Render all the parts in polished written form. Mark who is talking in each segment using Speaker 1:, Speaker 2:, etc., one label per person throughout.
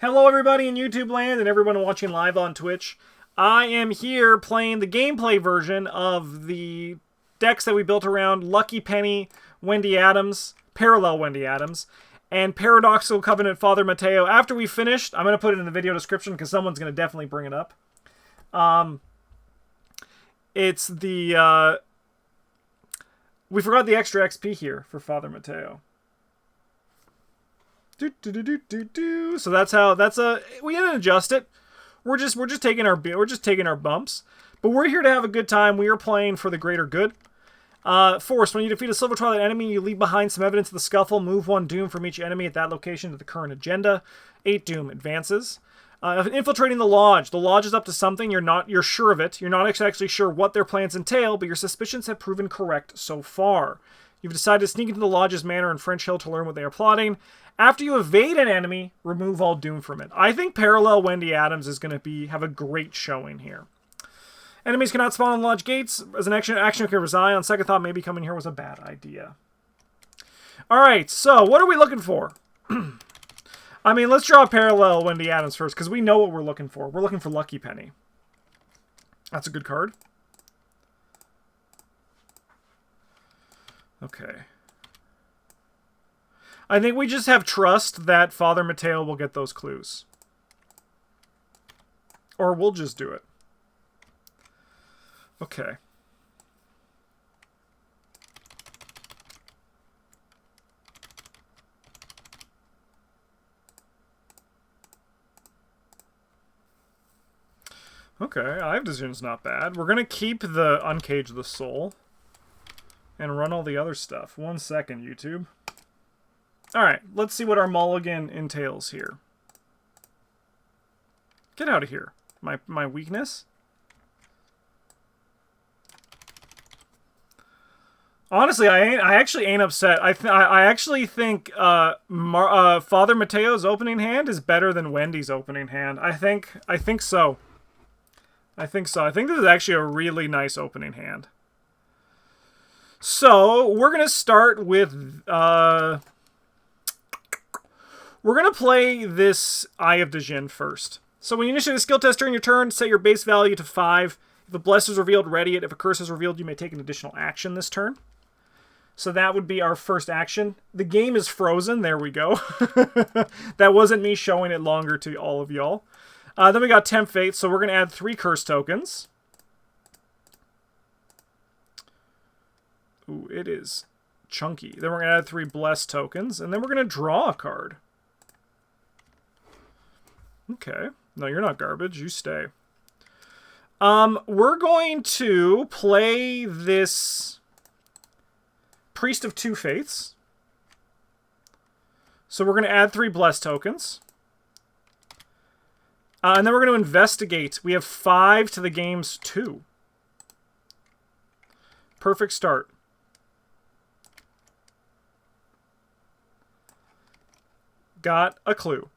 Speaker 1: Hello everybody in YouTube land and everyone watching live on Twitch. I am here playing the gameplay version of the decks that we built around Lucky Penny, Wendy Adams, Parallel Wendy Adams, and Paradoxical Covenant Father Mateo. After we finished, I'm going to put it in the video description because someone's going to definitely bring it up. It's the... we forgot the extra XP here for Father Mateo. So that's how we didn't adjust it. We're just taking our bumps, but we're here to have a good time. We are playing for the greater good. Force, when you defeat a Silver Twilight enemy, you leave behind some evidence of the scuffle. Move 1 Doom from each enemy at that location to the current agenda. 8 Doom advances. Infiltrating the Lodge. The Lodge is up to something. You're sure of it. You're not actually sure what their plans entail, but your suspicions have proven correct so far. You've decided to sneak into the Lodge's manor in French Hill to learn what they are plotting. After you evade an enemy, remove all Doom from it. I think Parallel Wendy Adams is going to have a great showing here. Enemies cannot spawn on Lodge gates. As an action can resign. On second thought, maybe coming here was a bad idea. Alright, so what are we looking for? I mean, let's draw Parallel Wendy Adams first, because we know what we're looking for. We're looking for Lucky Penny. That's a good card. Okay. I think we just have trust that Father Mateo will get those clues. Or we'll just do it. Okay. Okay, I have decision's not bad. We're going to keep the Uncage the Soul. And run all the other stuff. 1 second, YouTube. Alright, let's see what our mulligan entails here. Get out of here. My weakness? Honestly, I actually ain't upset. I actually think Father Mateo's opening hand is better than Wendy's opening hand. I think so. I think so. I think this is actually a really nice opening hand. So, we're going to start with, we're going to play this Eye of Djinn first. So when you initiate a skill test during your turn, set your base value to 5. If a bless is revealed, ready it. If a curse is revealed, you may take an additional action this turn. So that would be our first action. The game is frozen. There we go. That wasn't me showing it longer to all of y'all. Then we got Tempt Fate, so we're going to add 3 curse tokens. Ooh, it is chunky. Then we're going to add 3 bless tokens, and then we're going to draw a card. Okay. No, you're not garbage. You stay. We're going to play this Priest of 2 Faiths. So we're going to add 3 bless tokens. And then we're going to investigate. We have 5 to the game's 2. Perfect start. Got a clue.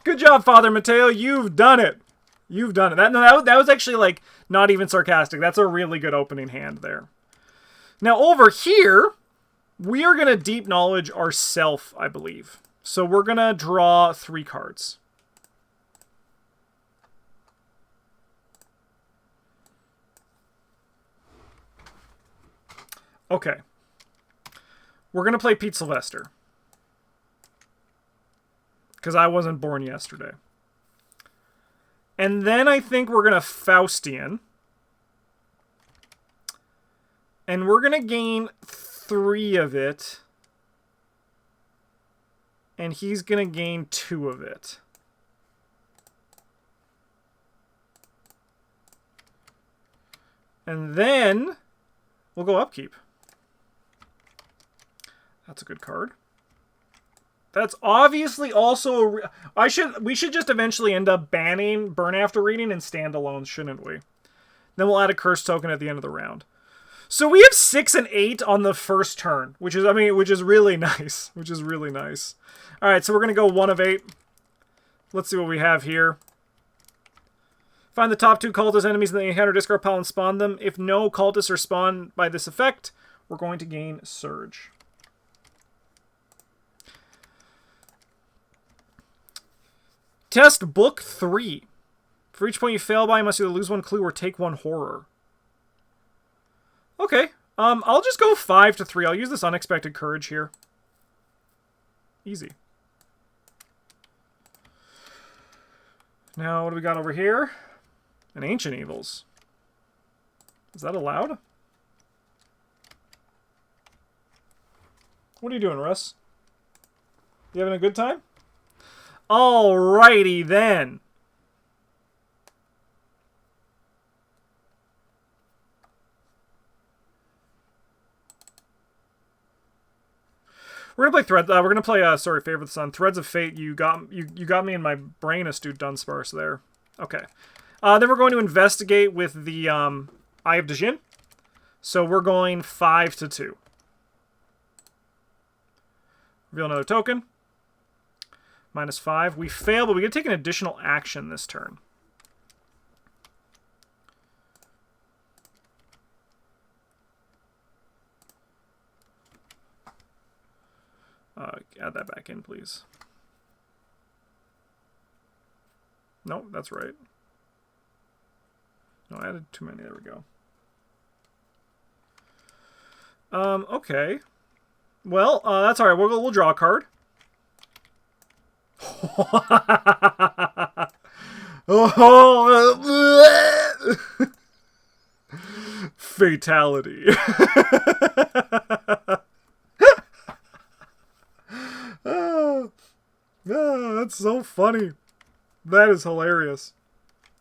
Speaker 1: Good job, Father Mateo. You've done it. You've done it. That was actually, like, not even sarcastic. That's a really good opening hand there. Now, over here, we are going to deep knowledge ourself, I believe. So we're going to draw 3 cards. Okay. We're going to play Pete Sylvester. Because I wasn't born yesterday. And then I think we're going to Faustian. And we're going to gain 3 of it. And he's going to gain 2 of it. And then we'll go Upkeep. That's a good card. That's obviously also we should just eventually end up banning Burn After Reading and standalone, shouldn't we? Then we'll add a curse token at the end of the round. So we have 6 and 8 on the first turn, which is really nice. Which is really nice. All right, so we're gonna go 1 of 8. Let's see what we have here. Find the top 2 cultist enemies in the encounter discard pile and spawn them. If no cultists are spawned by this effect, we're going to gain Surge. Test book 3. For each point you fail by, you must either lose 1 clue or take 1 horror. Okay. I'll just go 5 to 3. I'll use this unexpected courage here. Easy. Now, what do we got over here? An Ancient Evils. Is that allowed? What are you doing, Russ? You having a good time? Alrighty then. We're gonna play We're gonna play. Sorry, Favorite Son. Threads of Fate. You got me in my brain, astute Dunsparce there. Okay. Then we're going to investigate with the Eye of Djinn. So we're going 5 to 2. Reveal another token. -5. We fail, but we get to take an additional action this turn. Add that back in, please. Nope, that's right. No, I added too many. There we go. Okay. Well, that's alright. We'll draw a card. Fatality. That's so funny. That is hilarious.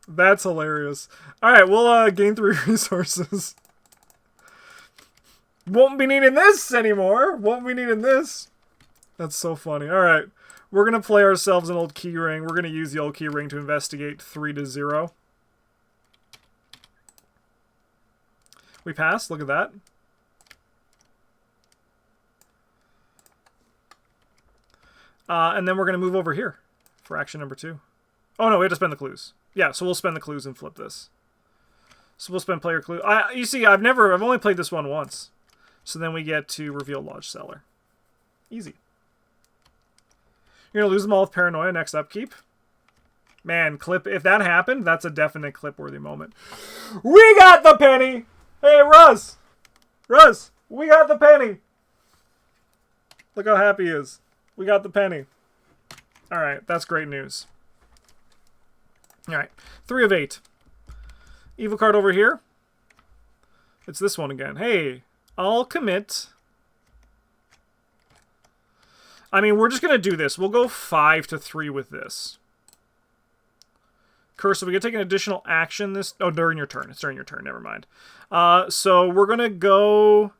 Speaker 1: That's hilarious. Alright, we'll gain 3 resources. Won't be needing this anymore. Won't be needing this. That's so funny. Alright. We're going to play ourselves an old key ring. We're going to use the old key ring to investigate 3 to 0. We pass. Look at that. And then we're going to move over here for action number 2. Oh, no, we have to spend the clues. Yeah, so we'll spend the clues and flip this. So we'll spend player clue. You see, I've only played this one once. So then we get to reveal Lodge Cellar. Easy. You're going to lose them all with Paranoia next upkeep. Man, clip. If that happened, that's a definite clip-worthy moment. We got the penny! Hey, Russ! Russ, we got the penny! Look how happy he is. We got the penny. Alright, that's great news. Alright, 3 of 8. Evil card over here. It's this one again. Hey, I'll commit. I mean, we're just going to do this. We'll go 5 to 3 with this. Curse, so we can take an additional action this... Oh, during your turn. It's during your turn. Never mind. So we're going to go...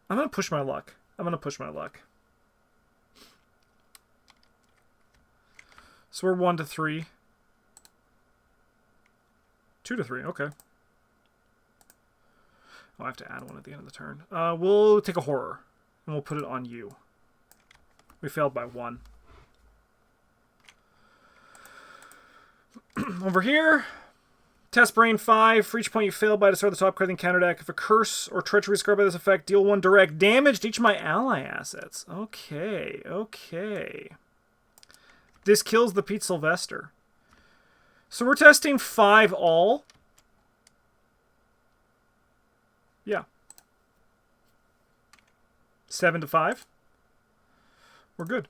Speaker 1: I'm going to push my luck. I'm going to push my luck. So we're 1 to 3. 2 to 3. Okay. Oh, I have to add one at the end of the turn. We'll take a horror, and we'll put it on you. We failed by 1. Over here, test brain 5. For each point you fail by, discard the top card in counter deck. If a curse or treachery is scored by this effect, deal 1 direct damage to each of my ally assets. Okay, okay. This kills the Pete Sylvester. So we're testing 5 all. Yeah. 7 to 5. We're good.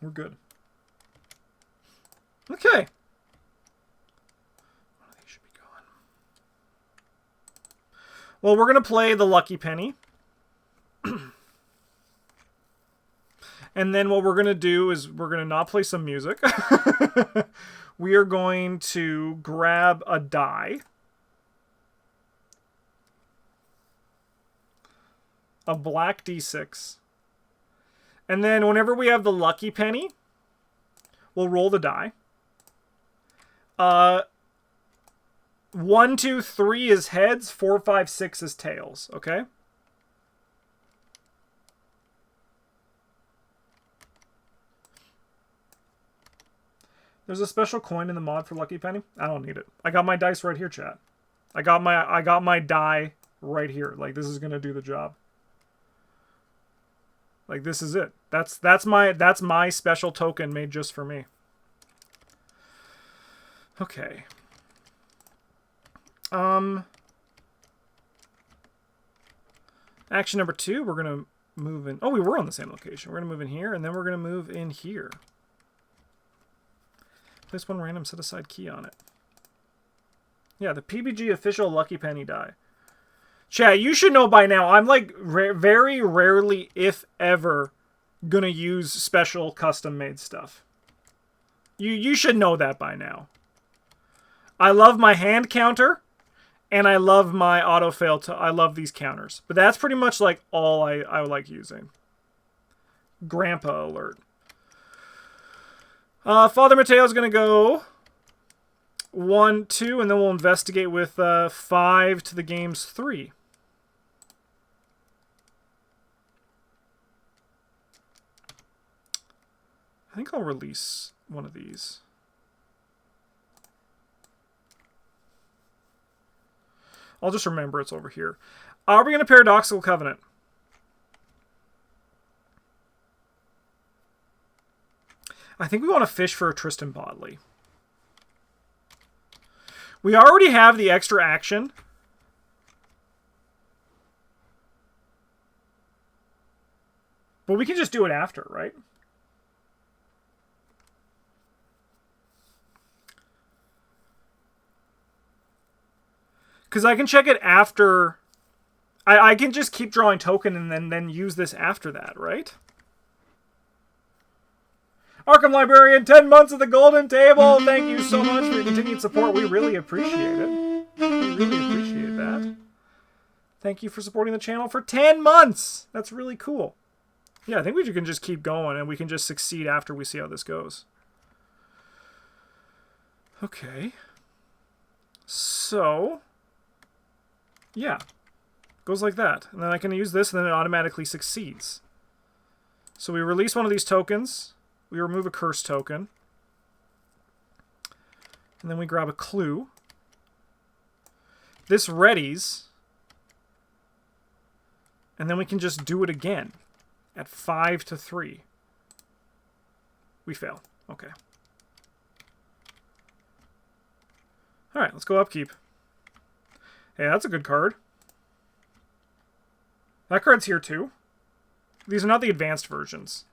Speaker 1: We're good. Okay. One of these should be going. Well, we're going to play the Lucky Penny. And then what we're going to do is we're going to not play some music. We are going to grab a die. A black d6. And then whenever we have the Lucky Penny, we'll roll the die. 1, 2, 3 is heads. 4, 5, 6 is tails. Okay? There's a special coin in the mod for Lucky Penny. I don't need it. I got my dice right here, chat. I got my die right here. Like, this is gonna do the job. Like, this is it. That's my special token made just for me. Okay. Action number 2, we're going to move in. Oh, we were on the same location. We're going to move in here, and then we're going to move in here. Place one random set-aside key on it. Yeah, the PBG official Lucky Penny die. Chat, you should know by now, I'm like very rarely, if ever, going to use special custom-made stuff. You should know that by now. I love my hand counter. And I love my auto-fail. I love these counters. But that's pretty much like all I like using. Grandpa alert. Father Mateos is going to go 1, 2, and then we'll investigate with 5 to the game's 3. I think I'll release one of these. I'll just remember it's over here. Are we going to Paradoxical Covenant? I think we want to fish for a Tristan Bodley. We already have the extra action. But we can just do it after, right? Because I can check it after. I can just keep drawing token and then use this after that, right? Arkham Librarian, 10 months at the Golden Table. Thank you so much for your continued support. We really appreciate it. We really appreciate that. Thank you for supporting the channel for 10 months. That's really cool. Yeah, I think we can just keep going and we can just succeed after we see how this goes. Okay. So... yeah, goes like that. And then I can use this, and then it automatically succeeds. So we release one of these tokens. We remove a curse token. And then we grab a clue. This readies. And then we can just do it again at 5 to 3. We fail. Okay. All right, let's go upkeep. Hey, that's a good card. That card's here too. These are not the advanced versions.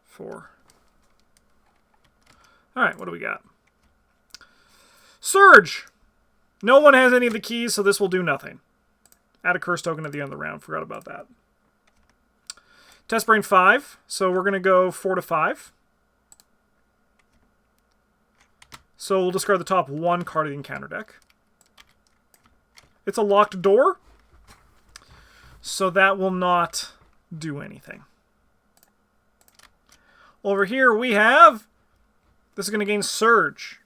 Speaker 1: 4. Alright, what do we got? Surge! No one has any of the keys, so this will do nothing. Add a curse token at the end of the round. Forgot about that. Test Brain 5. So we're going to go 4 to 5. So we'll discard the top 1 card of the encounter deck. It's a locked door, so that will not do anything. Over here we have... this is going to gain Surge.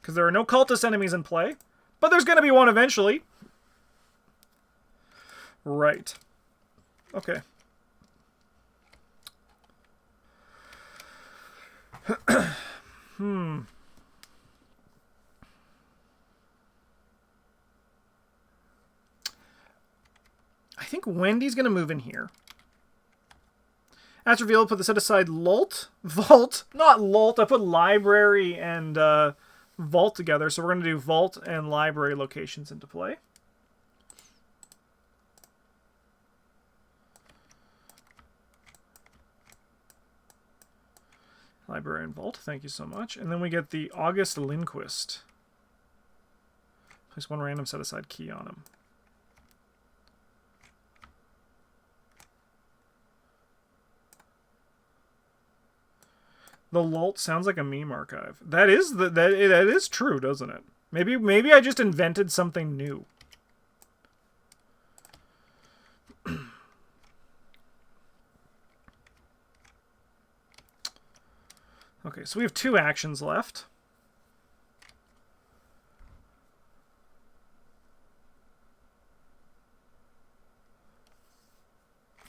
Speaker 1: Because there are no cultist enemies in play. But there's going to be one eventually. Right. Okay. I think Wendy's going to move in here. As revealed, put the set aside Vault, not Lult. I put Library and Vault together, so we're going to do Vault and Library locations into play. Library and Vault, thank you so much. And then we get the August Lindquist. Place one random set aside key on him. The Lult sounds like a meme archive. That is that is true, doesn't it? Maybe I just invented something new. Okay, so we have 2 actions left.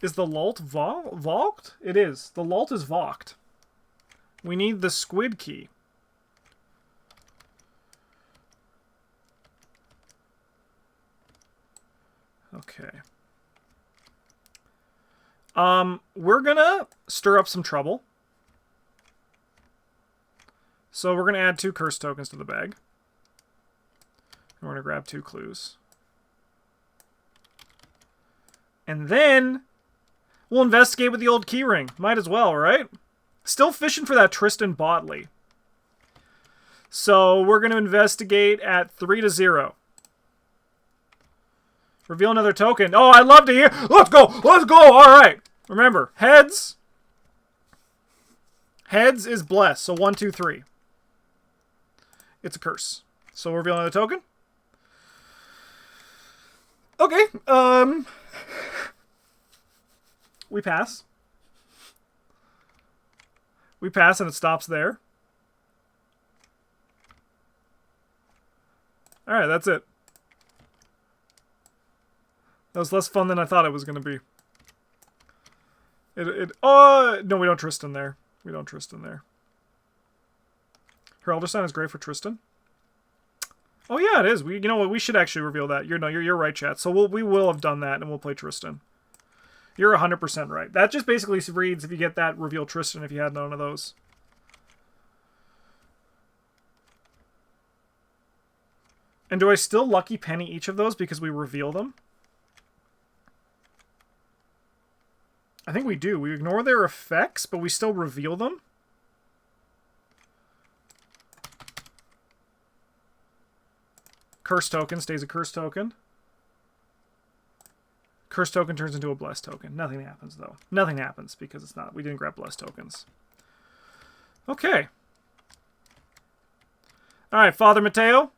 Speaker 1: Is the Lult Valked? It is. The Lult is Valked. We need the squid key. Okay. We're gonna stir up some trouble. So we're gonna add 2 curse tokens to the bag. And we're gonna grab 2 clues. And then we'll investigate with the old keyring. Might as well, right? Still fishing for that Tristan Botley. So we're going to investigate at 3-0. Reveal another token. Oh, I'd love to hear. Let's go. Let's go. All right. Remember, heads. Heads is blessed. So 1, 2, 3. It's a curse. So we'll reveal another token. Okay. We pass. We pass and it stops there. Alright, that's it. That was less fun than I thought it was going to be. Oh, no, we don't Tristan there. We don't Tristan there. Her Elder Sign is great for Tristan. Oh yeah, it is. You know what? We should actually reveal that. You're right, chat. So we will have done that and we'll play Tristan. You're 100% right. That just basically reads if you get that, reveal Tristan if you had none of those. And do I still lucky penny each of those because we reveal them? I think we do. We ignore their effects, but we still reveal them. Curse token stays a curse token. Curse token turns into a blessed token. Nothing happens, though. Nothing happens because it's not. We didn't grab blessed tokens. Okay. Alright, Father Mateo.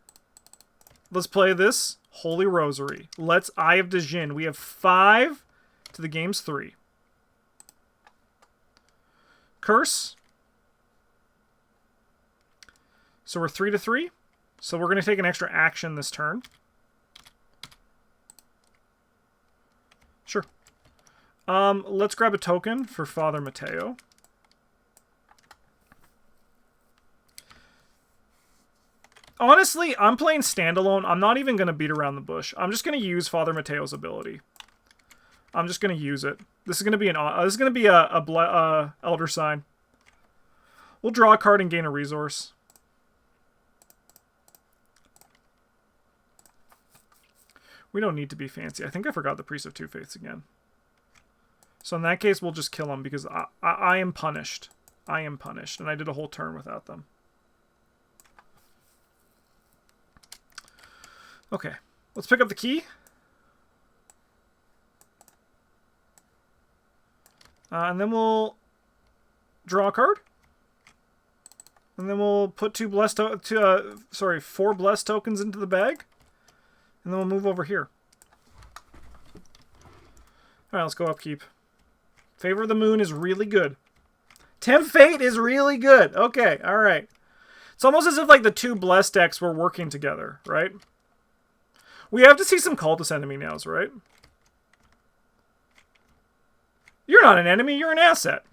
Speaker 1: Let's play this Holy Rosary. Let's Eye of Djinn. We have 5 to the game's 3. Curse. So we're 3-3. So we're going to take an extra action this turn. Sure. Let's grab a token for Father Mateo. Honestly, I'm playing standalone. I'm not even going to beat around the bush. I'm just going to use Father Mateo's ability. I'm just going to use it. This is going to be a Elder Sign. We'll draw a card and gain a resource. We don't need to be fancy. I think I forgot the Priest of Two Faiths again. So in that case, we'll just kill them because I am punished. I am punished, and I did a whole turn without them. Okay, let's pick up the key. And then we'll draw a card. And then we'll put 4 blessed tokens into the bag. And then we'll move over here. Alright, let's go upkeep. Favor of the Moon is really good. Tempt Fate is really good. Okay, alright. It's almost as if like the 2 blessed decks were working together, right? We have to see some cultist enemy nows, right? You're not an enemy, you're an asset.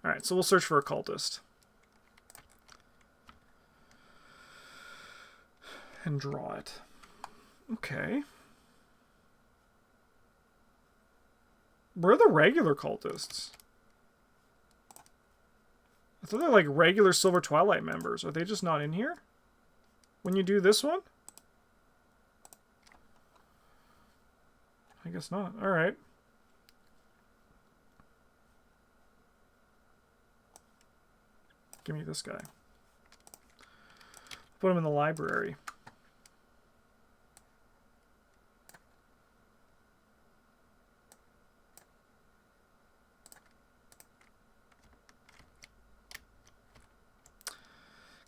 Speaker 1: Alright, so we'll search for a cultist. And draw it. Okay. Where are the regular cultists? I thought they're like regular Silver Twilight members. Are they just not in here? When you do this one? I guess not. Alright. Give me this guy. Put him in the library.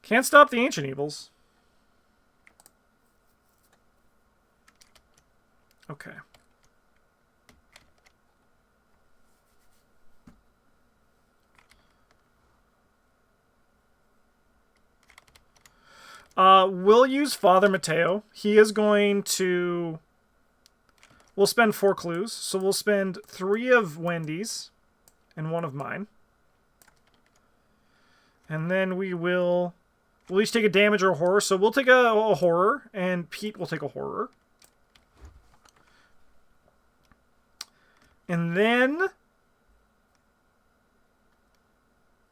Speaker 1: Can't stop the ancient evils. Okay. We'll use Father Mateo. He is going to... We'll spend 4 clues. So we'll spend 3 of Wendy's and 1 of mine. And then we will... We'll each take a damage or a horror. So we'll take a horror, and Pete will take a horror. And then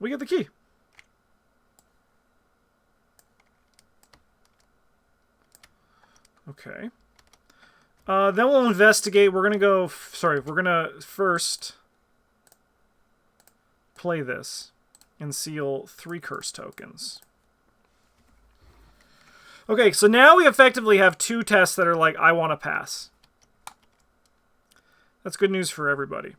Speaker 1: We get the key. Okay. Then we'll investigate. We're going to go... Sorry, we're going to first play this and seal 3 curse tokens. Okay, so now we effectively have 2 tests that are like, I want to pass. That's good news for everybody.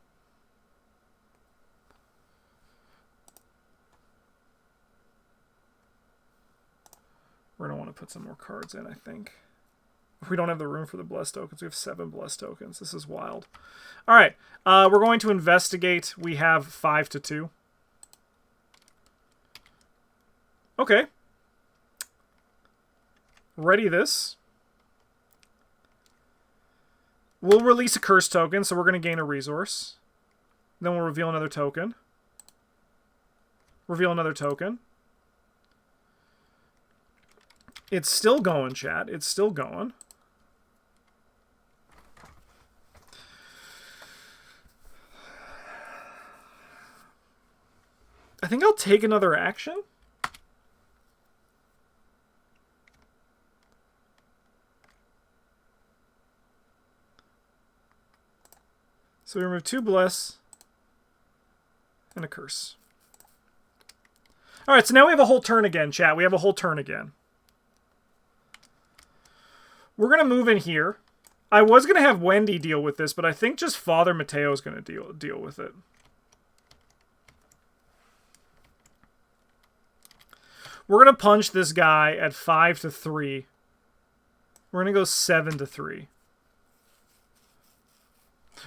Speaker 1: We're going to want to put some more cards in, I think. We don't have the room for the blessed tokens. We have 7 blessed tokens. This is wild. All right, we're going to investigate. We have 5 to 2. Okay. Ready this. We'll release a curse token, so we're going to gain a resource. Then we'll reveal another token. Reveal another token. It's still going, chat. It's still going. I think I'll take another action. So we remove 2 bless and a curse. All right, so now we have a whole turn again, chat. We have a whole turn again. We're going to move in here. I was going to have Wendy deal with this, but I think just Father Mateo is going to deal with it. We're going to punch this guy at 5 to 3. We're going to go 7 to 3.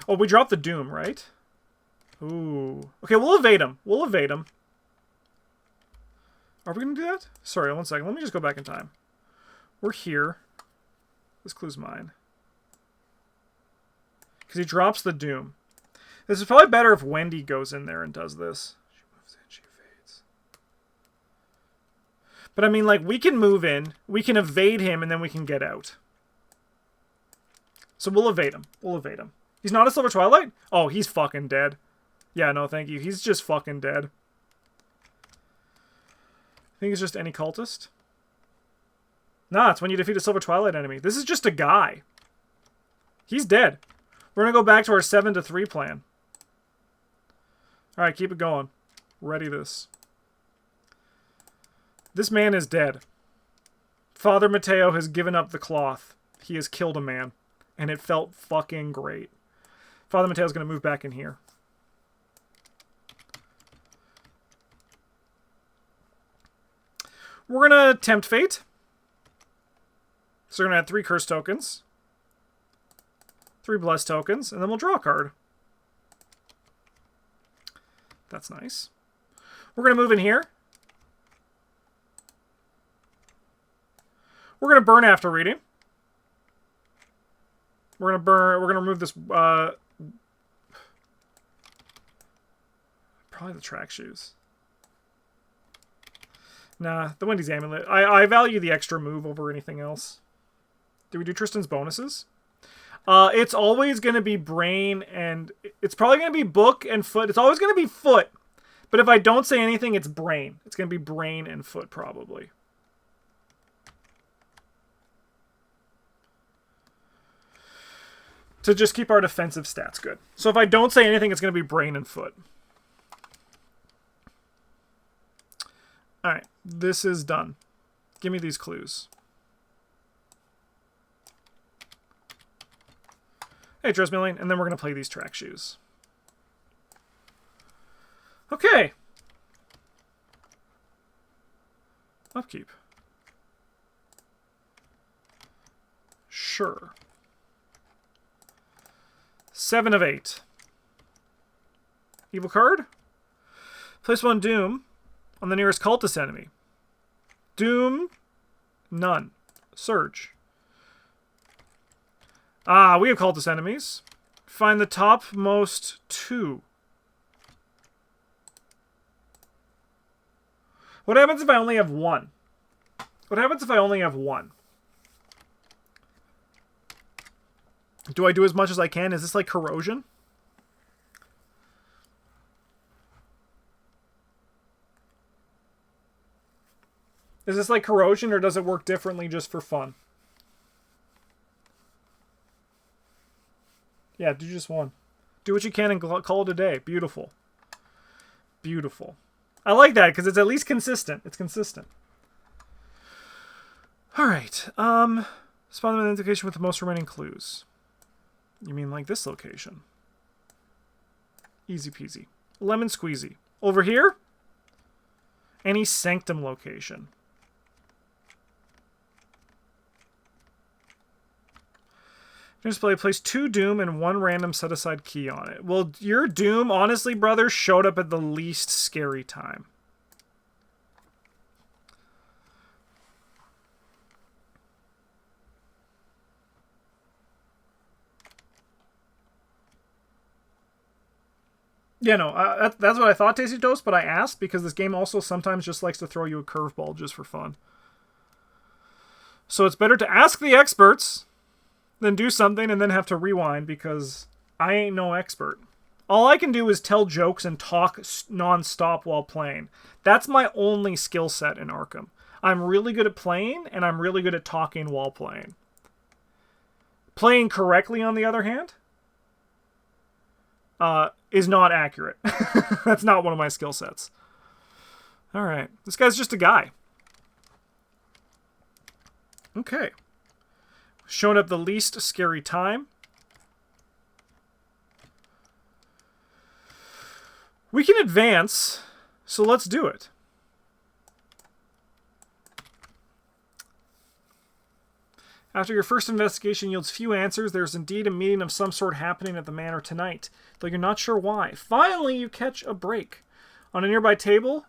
Speaker 1: Oh, we dropped the Doom, right? Ooh. Okay, we'll evade him. We'll evade him. Are we going to do that? Sorry, 1 second. Let me just go back in time. We're here. This clue's mine. Because he drops the Doom. This is probably better if Wendy goes in there and does this. She moves in, she evades. But I mean, like, we can move in, we can evade him, and then we can get out. So we'll evade him. We'll evade him. He's not a Silver Twilight? Oh, he's fucking dead. Yeah, no, thank you. He's just fucking dead. I think it's just any cultist. Nah, it's when you defeat a Silver Twilight enemy. This is just a guy. He's dead. We're going to go back to our 7 to 3 plan. Alright, keep it going. Ready this. This man is dead. Father Mateo has given up the cloth. He has killed a man. And it felt fucking great. Father Mateo's going to move back in here. We're going to tempt fate. So we're going to add 3 curse tokens. 3 bless tokens. And then we'll draw a card. That's nice. We're going to move in here. We're going to burn after reading. We're going to burn. We're going to remove this. Probably the track shoes. Nah, the Wendy's amulet. I value the extra move over anything else. Do we do Tristan's bonuses? It's always going to be brain and... It's probably going to be book and foot. It's always going to be foot. But if I don't say anything, it's brain. It's going to be brain and foot, probably. To just keep our defensive stats good. So if I don't say anything, it's going to be brain and foot. Alright, this is done. Give me these clues. Hey, Dressmilling, and then we're going to play these track shoes. Okay. Upkeep. Sure. 7 of 8. Evil card. Place 1 Doom on the nearest cultist enemy. Doom, none. Surge. Ah, we have cultist enemies. Find the topmost 2. What happens if I only have 1? What happens if I only have 1? Do I do as much as I can? Is this like corrosion? Is this like corrosion, or does it work differently just for fun? Yeah, do just one. Do what you can and call it a day. Beautiful. Beautiful. I like that because it's at least consistent. It's consistent. All right. Spawn them in the location with the most remaining clues. You mean like this location? Easy peasy. Lemon squeezy. Over here? Any sanctum location. Display, place 2 doom and 1 random set-aside key on it. Well, your doom, honestly, brother, showed up at the least scary time. Yeah, no, that's what I thought, Tasty Toast, but I asked because this game also sometimes just likes to throw you a curveball just for fun. So it's better to ask the experts than do something and then have to rewind because I ain't no expert. All I can do is tell jokes and talk non-stop while playing. That's my only skill set in Arkham. I'm really good at playing, and I'm really good at talking while playing. Playing correctly, on the other hand, is not accurate. That's not one of my skill sets. Alright. This guy's just a guy. Okay. Showing up the least scary time. We can advance, so let's do it. After your first investigation yields few answers, there's indeed a meeting of some sort happening at the manor tonight, though you're not sure why. Finally, you catch a break. On a nearby table,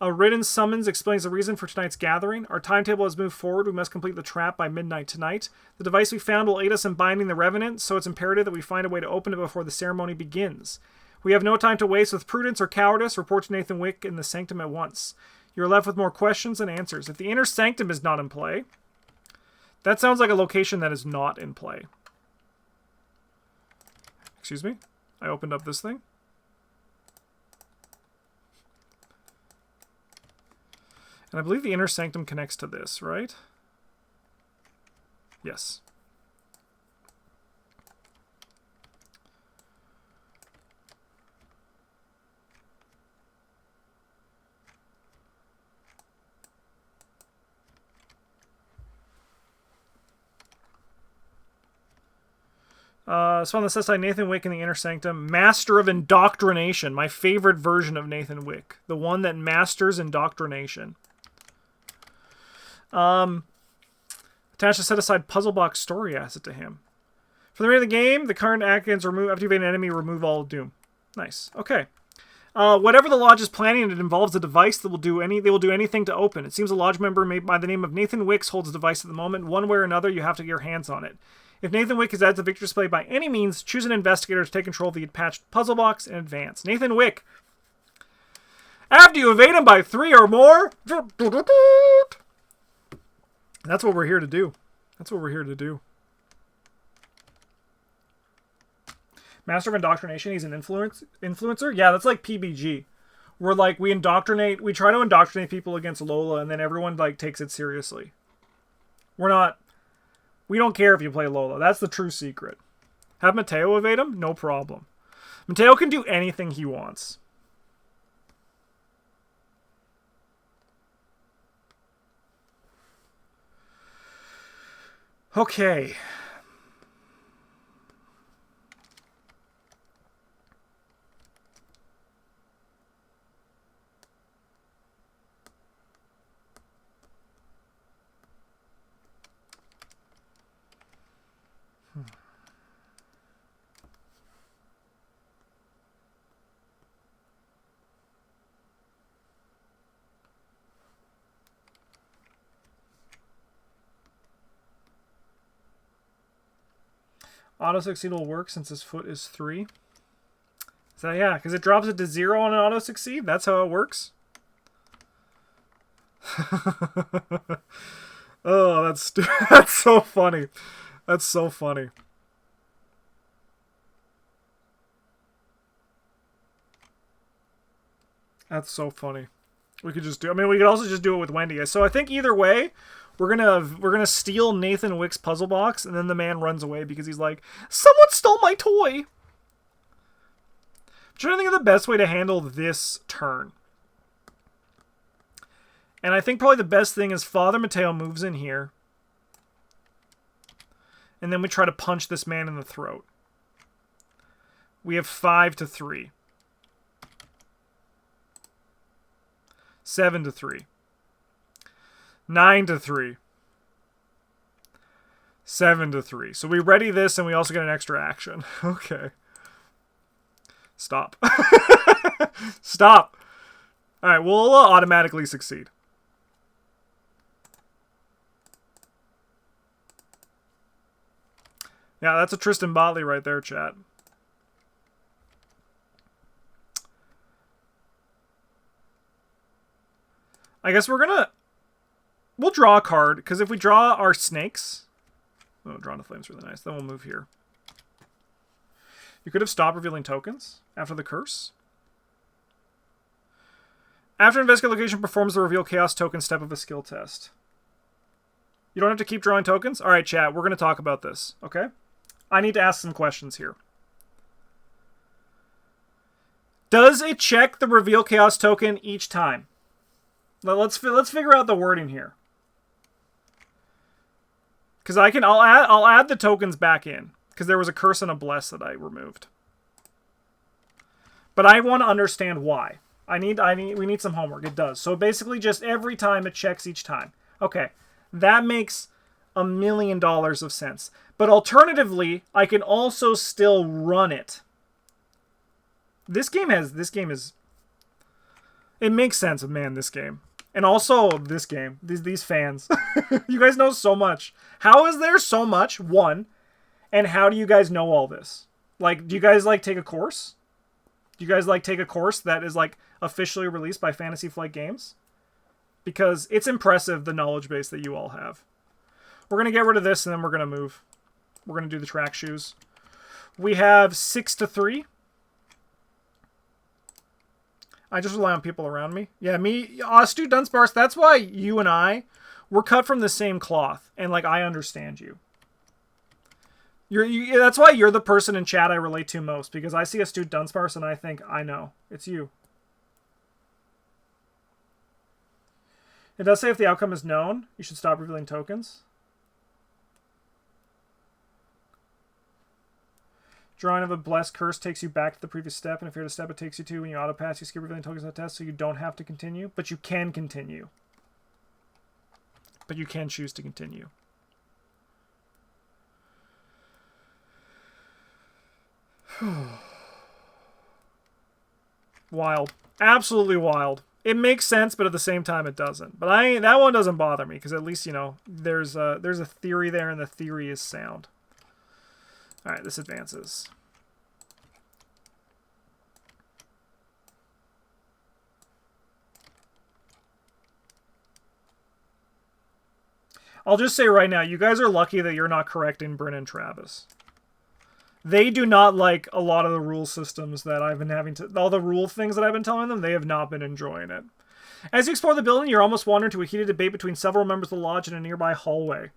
Speaker 1: a written summons explains the reason for tonight's gathering. Our timetable has moved forward. We must complete the trap by midnight tonight. The device we found will aid us in binding the Revenant, so it's imperative that we find a way to open it before the ceremony begins. We have no time to waste with prudence or cowardice. Report to Nathan Wick in the sanctum at once. You're left with more questions than answers. If the inner sanctum is not in play... That sounds like a location that is not in play. Excuse me? I opened up this thing. And I believe the inner sanctum connects to this, right? Yes. Spawn the set Nathan Wick in the inner sanctum. Master of Indoctrination. My favorite version of Nathan Wick. The one that masters indoctrination. Attach a set-aside puzzle box story asset to him. For the remainder of the game, the current actions remove after you evade an enemy, remove all doom. Nice. Okay. Whatever the lodge is planning, it involves a device that will do anything to open. It seems a lodge member made by the name of Nathan Wicks holds a device at the moment. One way or another, you have to get your hands on it. If Nathan Wick is added to the victory display by any means, choose an investigator to take control of the attached puzzle box and advance. Nathan Wick. After you evade him by 3 or more... That's what we're here to do. That's what we're here to do. Master of Indoctrination, he's an influencer? Yeah, that's like PBG. We're like, we try to indoctrinate people against Lola, and then everyone like takes it seriously. We don't care if you play Lola. That's the true secret. Have Mateo evade him? No problem. Mateo can do anything he wants. Okay. Auto succeed will work since his foot is 3. So yeah, because it drops it to 0 on an auto succeed. That's how it works. Oh, that's so funny. That's so funny. That's so funny. We could just do. I mean, we could also just do it with Wendy. So I think either way, we're gonna steal Nathan Wick's puzzle box, and then the man runs away because he's like, someone stole my toy. I'm trying to think of the best way to handle this turn. And I think probably the best thing is Father Mateo moves in here. And then we try to punch this man in the throat. We have 5-3. 7-3. 9-3. 7-3. So we ready this and we also get an extra action. Okay. Stop. Stop. Alright, we'll automatically succeed. Yeah, that's a Tristan Botley right there, chat. I guess we'll draw a card, because if we draw our snakes... Oh, Drawn to Flame's really nice. Then we'll move here. You could have stopped revealing tokens after the curse. After Investigate Location performs the Reveal Chaos token step of a skill test. You don't have to keep drawing tokens? Alright, chat, we're going to talk about this, okay? I need to ask some questions here. Does it check the Reveal Chaos token each time? Let's figure out the wording here. Because I'll add the tokens back in. Because there was a curse and a bless that I removed. But I want to understand why. We need some homework. It does. So basically just every time it checks each time. Okay. That makes $1 million of sense. But alternatively, I can also still run it. This game is... It makes sense, man, this game. And also this game. These fans. You guys know so much. How is there so much? One. And how do you guys know all this? Like, do you guys, like, take a course? Do you guys, like, take a course that is, like, officially released by Fantasy Flight Games? Because it's impressive, the knowledge base that you all have. We're going to get rid of this, and then we're going to move. We're going to do the track shoes. We have 6-3. I just rely on people around me. Yeah, me, Stu Dunsparce, that's why you and I, we're cut from the same cloth. And, like, I understand you. That's why you're the person in chat I relate to most. Because I see a Stu Dunsparce and I think, I know. It's you. It does say if the outcome is known, you should stop revealing tokens. Drawing of a blessed curse takes you back to the previous step, and if you're at a step it takes you to, when you auto pass, you skip revealing tokens on the test, so you don't have to continue, but you can continue. But you can choose to continue. Wild. Absolutely wild. It makes sense, but at the same time it doesn't. But that one doesn't bother me, because at least, you know, there's a theory there, and the theory is sound. Alright, this advances. I'll just say right now, you guys are lucky that you're not correcting Bryn and Travis. They do not like a lot of the rule systems that I've been having to... All the rule things that I've been telling them, they have not been enjoying it. As you explore the building, you're almost wandered to a heated debate between several members of the lodge in a nearby hallway.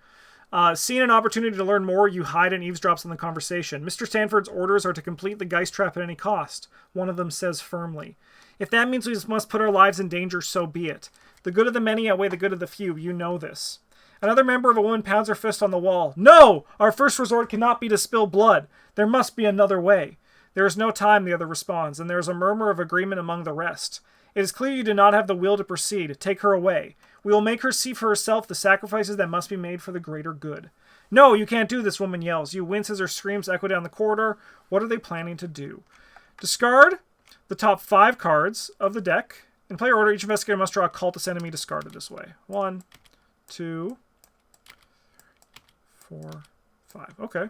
Speaker 1: Seeing an opportunity to learn more, you hide and eavesdrops on the conversation. Mr. Stanford's orders are to complete the Geist Trap at any cost, one of them says firmly. If that means we must put our lives in danger, so be it. The good of the many outweigh the good of the few, you know this. Another member of a woman pounds her fist on the wall. No! Our first resort cannot be to spill blood. There must be another way. There is no time, the other responds, and there is a murmur of agreement among the rest. It is clear you do not have the will to proceed. Take her away. We will make her see for herself the sacrifices that must be made for the greater good. No, you can't do this, woman yells. You wince as her screams echo down the corridor. What are they planning to do? Discard the top 5 cards of the deck. In player order, each investigator must draw a cultist enemy discarded this way. 1, 2, 4, 5. Okay.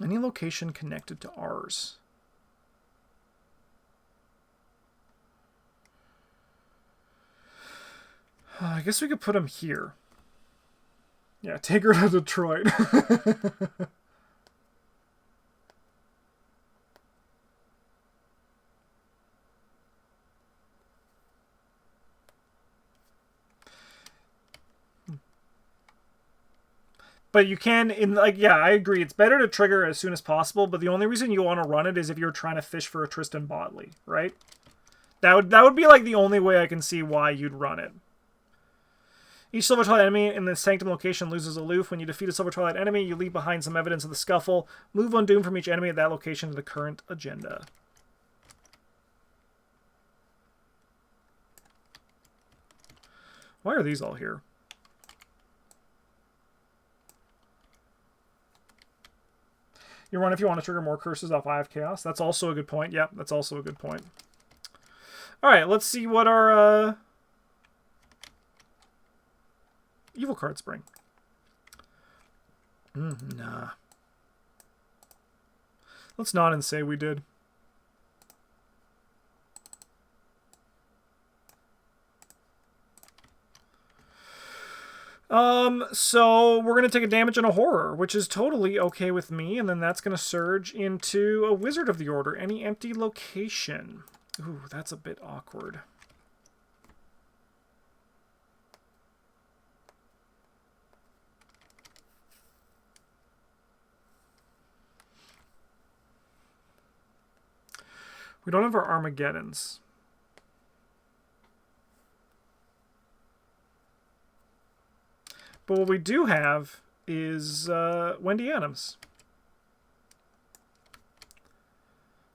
Speaker 1: Any location connected to ours? I guess we could put him here. Yeah, take her to Detroit. But you can, yeah, I agree. It's better to trigger as soon as possible, but the only reason you want to run it is if you're trying to fish for a Tristan Botley, right? That would be like the only way I can see why you'd run it. Each Silver Twilight enemy in the Sanctum location loses aloof. When you defeat a Silver Twilight enemy, you leave behind some evidence of the scuffle. Move one doom from each enemy at that location to the current agenda. Why are these all here? You run if you want to trigger more curses off Eye of Chaos. That's also a good point. Yep, that's also a good point. Alright, let's see what our evil cards bring. Nah. Let's nod and say we did. So we're going to take a damage and a horror, which is totally okay with me, and then that's going to surge into a Wizard of the Order. Any empty location. Ooh, that's a bit awkward. We don't have our Armageddons. But what we do have is Wendy Adams.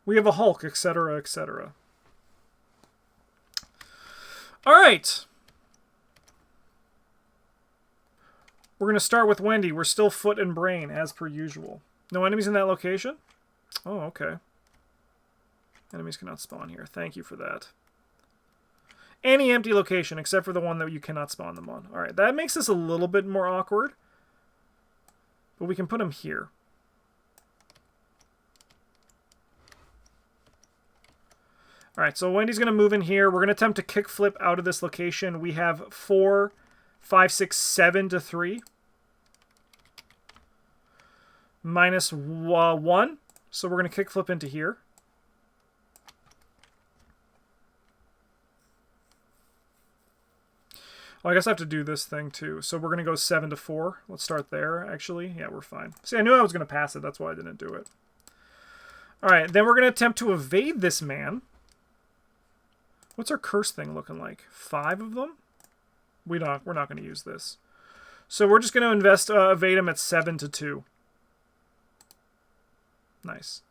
Speaker 1: We have a Hulk, etc., etc. All right. We're going to start with Wendy. We're still foot and brain, as per usual. No enemies in that location? Oh, okay. Enemies cannot spawn here. Thank you for that. Any empty location, except for the one that you cannot spawn them on. Alright, that makes this a little bit more awkward. But we can put them here. Alright, so Wendy's going to move in here. We're going to attempt to kickflip out of this location. We have 4, 5, 6, 7 to 3. Minus 1. So we're going to kickflip into here. Oh, I guess I have to do this thing too. So we're going to go 7 to 4. Let's start there, actually. Yeah, we're fine. See, I knew I was going to pass it. That's why I didn't do it. Alright, then we're going to attempt to evade this man. What's our curse thing looking like? 5 of them? We're not going to use this. So we're just going to evade him at 7 to 2. Nice.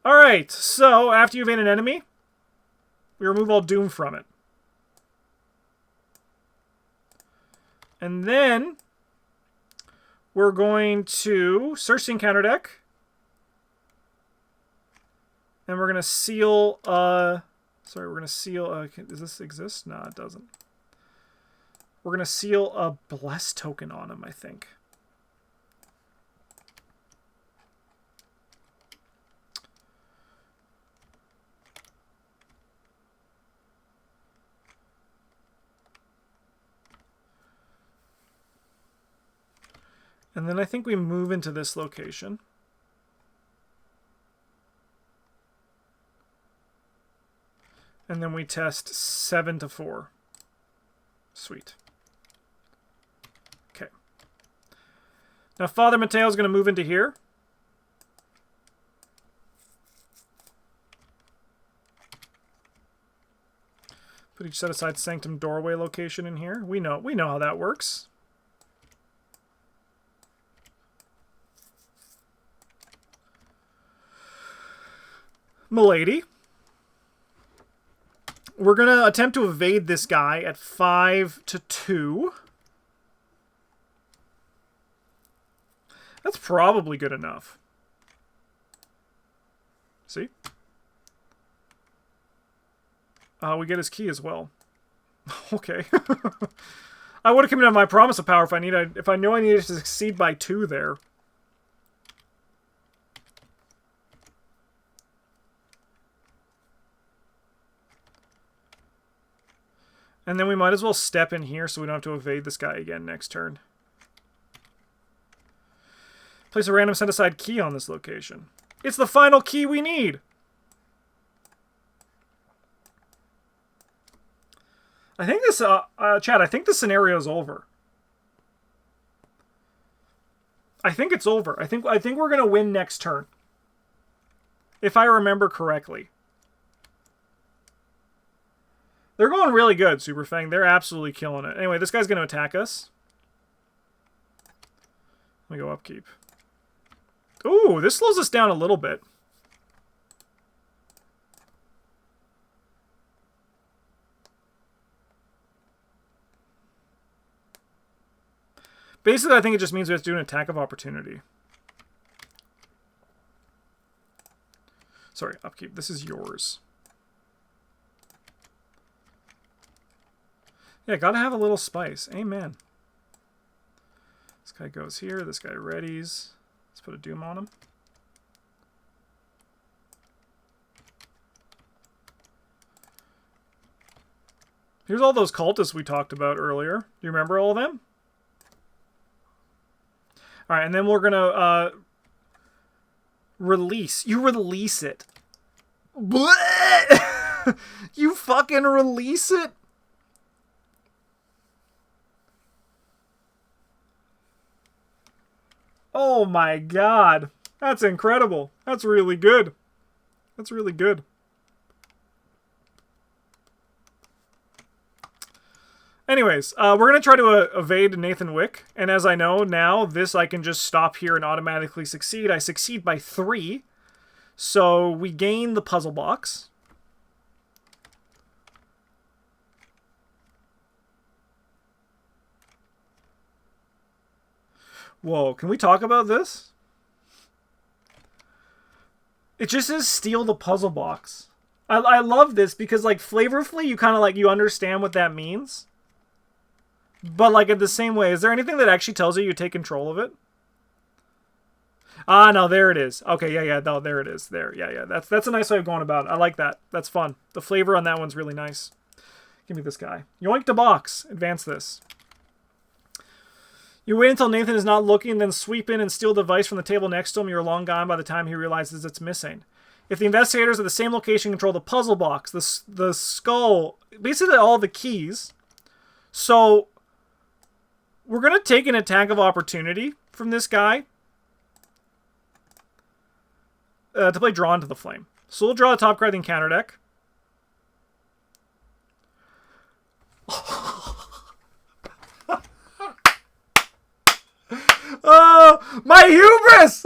Speaker 1: Alright, so after you evade an enemy, we remove all doom from it. And then we're going to search the encounter deck. And we're going to seal... sorry, we're going to seal... does this exist? No, it doesn't. We're going to seal a bless token on him, I think. And then I think we move into this location. And then we test 7 to 4. Sweet. Okay. Now Father Mateos is going to move into here. Put each set aside Sanctum doorway location in here. We know how that works. Milady. We're going to attempt to evade this guy at 5 to 2. That's probably good enough. See? We get his key as well. Okay. I would have committed on my promise of power if I knew I needed to succeed by 2 there. And then we might as well step in here so we don't have to evade this guy again next turn. Place a random set-aside key on this location. It's the final key we need! I think this, Chad, I think the scenario's over. I think it's over. I think we're gonna win next turn. If I remember correctly. They're going really good, Super Fang. They're absolutely killing it. Anyway, this guy's gonna attack us. Let me go upkeep. Ooh, this slows us down a little bit. Basically, I think it just means we have to do an attack of opportunity. Sorry, upkeep. This is yours. Yeah, gotta have a little spice. Amen. This guy goes here. This guy readies. Let's put a doom on him. Here's all those cultists we talked about earlier. Do you remember all of them? All right, and then we're going to release. You release it. You fucking release it? Oh my god. That's incredible. That's really good. That's really good. Anyways, we're going to try to evade Nathan Wick. And as I know now, this I can just stop here and automatically succeed. I succeed by 3. So we gain the puzzle box. Whoa, can we talk about this? It just says steal the puzzle box. I love this because, like, flavorfully, you kind of, like, you understand what that means. But, like, in the same way, is there anything that actually tells you take control of it? Ah, no, there it is. Okay, yeah, no, there it is. There, yeah. That's a nice way of going about it. I like that. That's fun. The flavor on that one's really nice. Give me this guy. Yoink the box. Advance this. You wait until Nathan is not looking, then sweep in and steal the device from the table next to him. You're long gone by the time he realizes it's missing. If the investigators at the same location control the puzzle box, the skull, basically all the keys. So we're going to take an attack of opportunity from this guy to play Drawn to the Flame. So we'll draw the top card in counter deck. Oh, my hubris!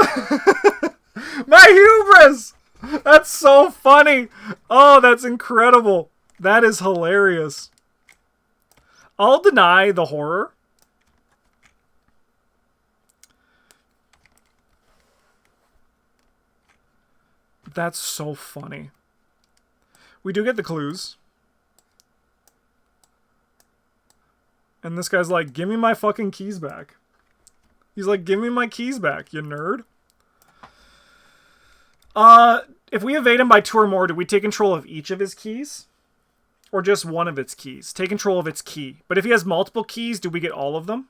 Speaker 1: My hubris! That's so funny. Oh, that's incredible. That is hilarious. I'll deny the horror. That's so funny. We do get the clues. And this guy's like, give me my fucking keys back. He's like, give me my keys back, you nerd. If we evade him by 2 or more, do we take control of each of his keys? Or just one of its keys? Take control of its key. But if he has multiple keys, do we get all of them?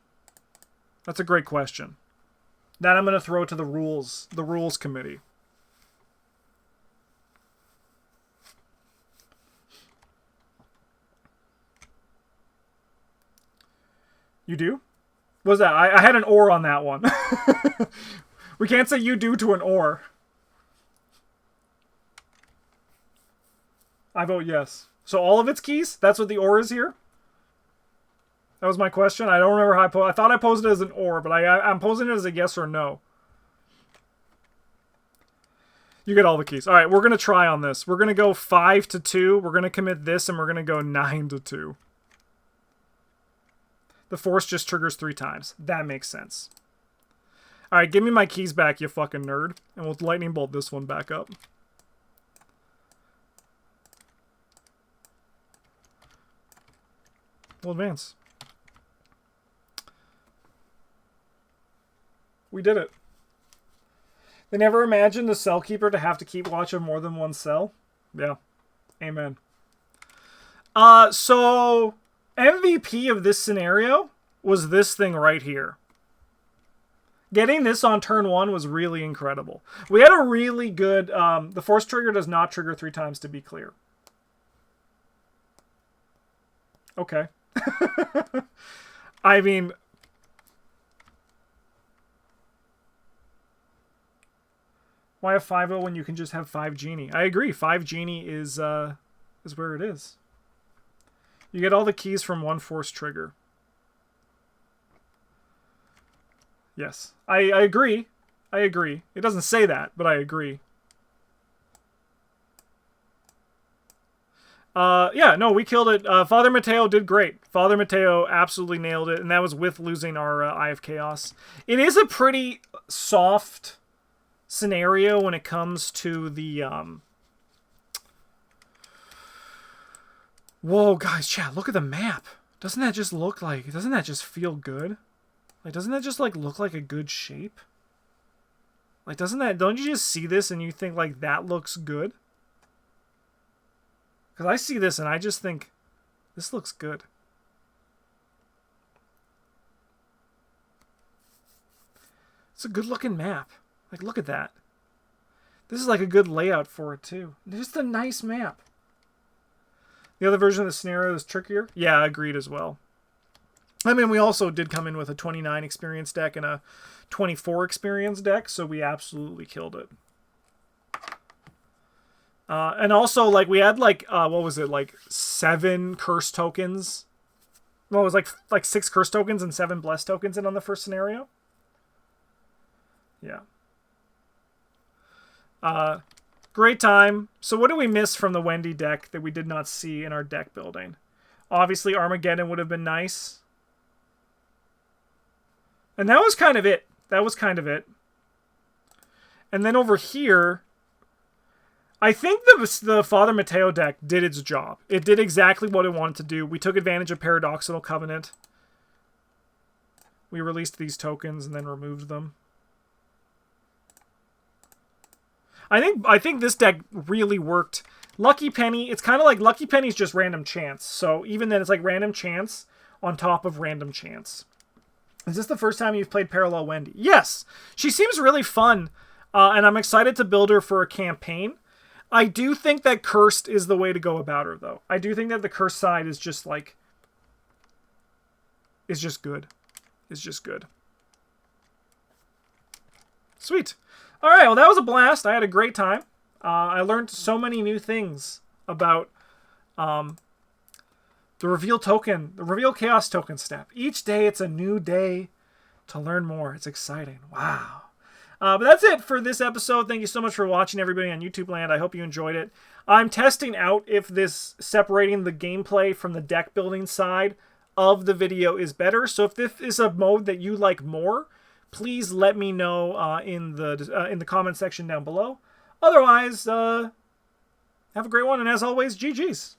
Speaker 1: That's a great question. That I'm going to throw to the rules committee. You do? What was that? I had an or on that one. We can't say you do to an or. I vote yes. So all of its keys? That's what the or is here? That was my question. I don't remember how I thought I posed it as an or, but I'm posing it as a yes or no. You get all the keys. All right, we're going to try on this. We're going to go 5 to 2. We're going to commit this, and we're going to go 9 to 2. The force just triggers 3 times. That makes sense. All right, give me my keys back, you fucking nerd. And we'll lightning bolt this one back up. We'll advance. We did it. They never imagined the cell keeper to have to keep watch of more than one cell. Yeah. Amen. So MVP of this scenario was this thing right here. Getting this on turn 1 was really incredible. We had a really good... the force trigger does not trigger 3 times, to be clear. Okay. I mean... Why have 5-0 when you can just have 5 genie? I agree. 5 genie is where it is. You get all the keys from one force trigger. Yes. I agree. I agree. It doesn't say that, but I agree. Yeah, no, we killed it. Father Mateo did great. Father Mateo absolutely nailed it, and that was with losing our Eye of Chaos. It is a pretty soft scenario when it comes to the... Whoa, guys, chat, look at the map. Doesn't that just look like... Doesn't that just feel good? Like, doesn't that just, like, look like a good shape? Like, doesn't that... Don't you just see this and you think, like, that looks good? Because I see this and I just think, this looks good. It's a good looking map. Like, look at that. This is like a good layout for it too. Just a nice map. The other version of the scenario is trickier. Yeah, agreed as well. I mean, we also did come in with a 29 experience deck and a 24 experience deck, so we absolutely killed it. And also, like, we had, like, what was it, like, 7 curse tokens? Well, it was, like 6 curse tokens and 7 bless tokens in on the first scenario. Yeah. Great time. So what did we miss from the Wendy deck that we did not see in our deck building? Obviously, Armageddon would have been nice. And that was kind of it. That was kind of it. And then over here... I think the Father Mateo deck did its job. It did exactly what it wanted to do. We took advantage of Paradoxical Covenant. We released these tokens and then removed them. I think this deck really worked. Lucky Penny, it's kind of like Lucky Penny's just random chance. So even then, it's like random chance on top of random chance. Is this the first time you've played Parallel Wendy? Yes! She seems really fun, and I'm excited to build her for a campaign. I do think that Cursed is the way to go about her, though. I do think that the Cursed side is just, like... is just good. It's just good. Sweet. Alright, well, that was a blast. I had a great time. I learned so many new things about the Reveal Token, the Reveal Chaos Token step. Each day, it's a new day to learn more. It's exciting. Wow. But that's it for this episode. Thank you so much for watching, everybody on YouTube land. I hope you enjoyed it. I'm testing out if this separating the gameplay from the deck building side of the video is better. So if this is a mode that you like more, please let me know in the comment section down below. Otherwise, have a great one, and as always, GG's.